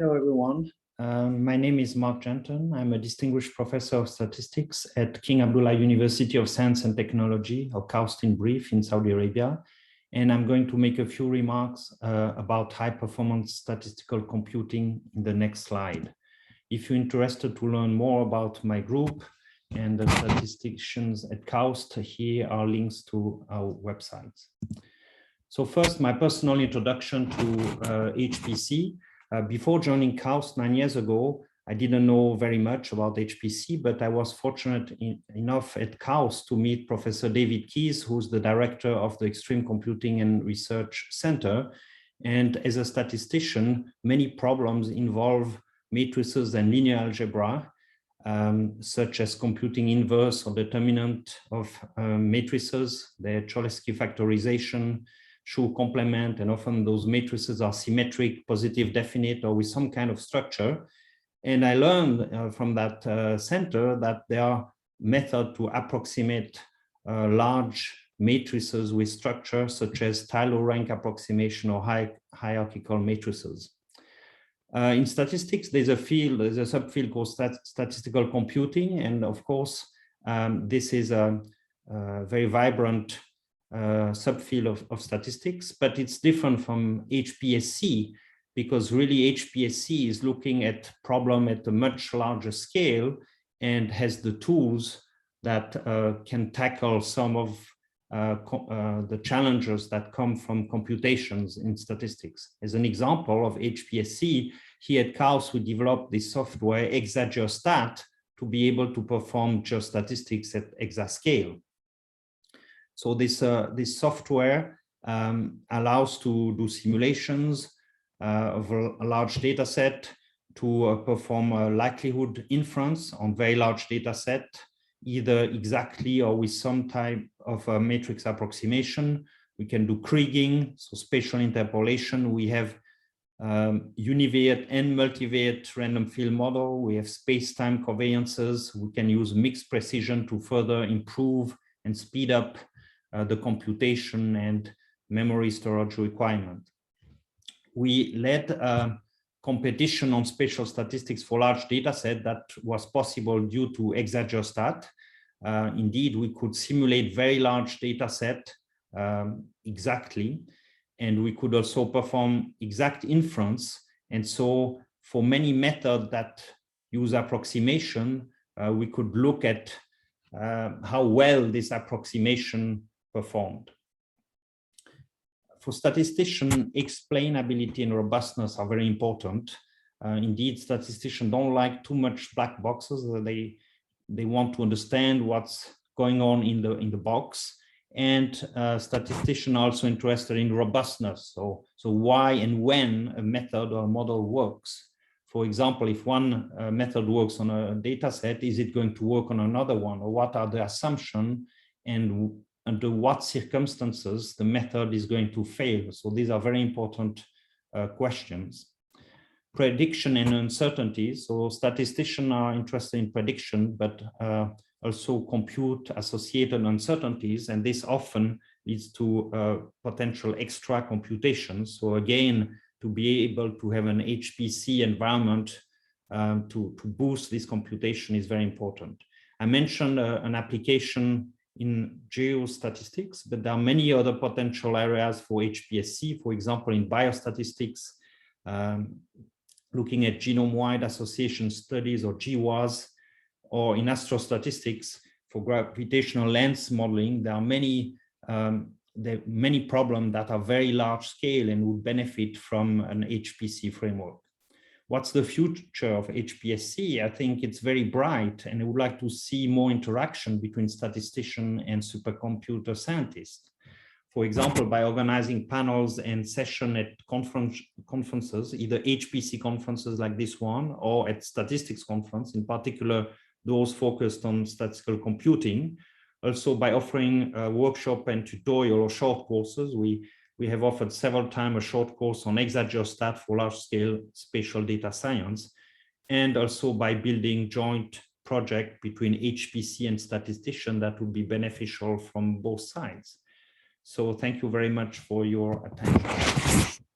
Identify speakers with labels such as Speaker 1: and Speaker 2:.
Speaker 1: Hello, everyone. My name is Marc Genton. I'm a distinguished professor of statistics at King Abdullah University of Science and Technology, or KAUST in brief, in Saudi Arabia. And I'm going to make a few remarks about high-performance statistical computing in the next slide. If you're interested to learn more about my group and the statisticians at KAUST, here are links to our websites. So first, my personal introduction to HPC. Before joining KAUST 9 years ago, I didn't know very much about HPC, but I was fortunate enough at KAUST to meet Professor David Keyes, who's the director of the Extreme Computing and Research Center. And as a statistician, many problems involve matrices and linear algebra, such as computing inverse or determinant of matrices, their Cholesky factorization, Schur complement, and often those matrices are symmetric, positive, definite, or with some kind of structure. And I learned from that center that there are methods to approximate large matrices with structure, such as Taylor rank approximation or hierarchical matrices. In statistics, there's a subfield called statistical computing. And of course, this is a very vibrant subfield of statistics, but it's different from HPSC because really HPSC is looking at problem at a much larger scale and has the tools that can tackle some of the challenges that come from computations in statistics. As an example of HPSC, here at KAUST, we developed this software ExaGeostat to be able to perform geostatistics at exascale. So this software allows to do simulations of a large data set, to perform a likelihood inference on very large data set, either exactly or with some type of a matrix approximation. We can do kriging, so spatial interpolation. We have univariate and multivariate random field model. We have space-time covariances. We can use mixed precision to further improve and speed up the computation and memory storage requirement. We led a competition on spatial statistics for large data set that was possible due to ExaGeostat. Indeed, we could simulate very large data set exactly, and we could also perform exact inference. And so for many methods that use approximation, we could look at how well this approximation performed. For statisticians, explainability and robustness are very important. Indeed, statisticians don't like too much black boxes. They want to understand what's going on in the box. And statisticians are also interested in robustness. So why and when a method or a model works. For example, if one method works on a data set, is it going to work on another one? Or what are the assumptions and under what circumstances the method is going to fail? So these are very important questions. Prediction and uncertainties. So statisticians are interested in prediction, but also compute associated uncertainties. And this often leads to potential extra computations. So again, to be able to have an HPC environment to boost this computation is very important. I mentioned an application in geostatistics, but there are many other potential areas for HPSC, for example, in biostatistics, looking at genome-wide association studies or GWAS, or in astrostatistics for gravitational lens modeling. There are many problems that are very large scale and would benefit from an HPC framework. What's the future of HPSC? I think it's very bright, and I would like to see more interaction between statisticians and supercomputer scientists. For example, by organizing panels and sessions at conferences, either HPC conferences like this one, or at statistics conference, in particular, those focused on statistical computing. Also by offering a workshop and tutorial or short courses. We have offered several times a short course on ExaGeostat for large-scale spatial data science, and also by building joint project between HPC and statistician that would be beneficial from both sides. So thank you very much for your attention.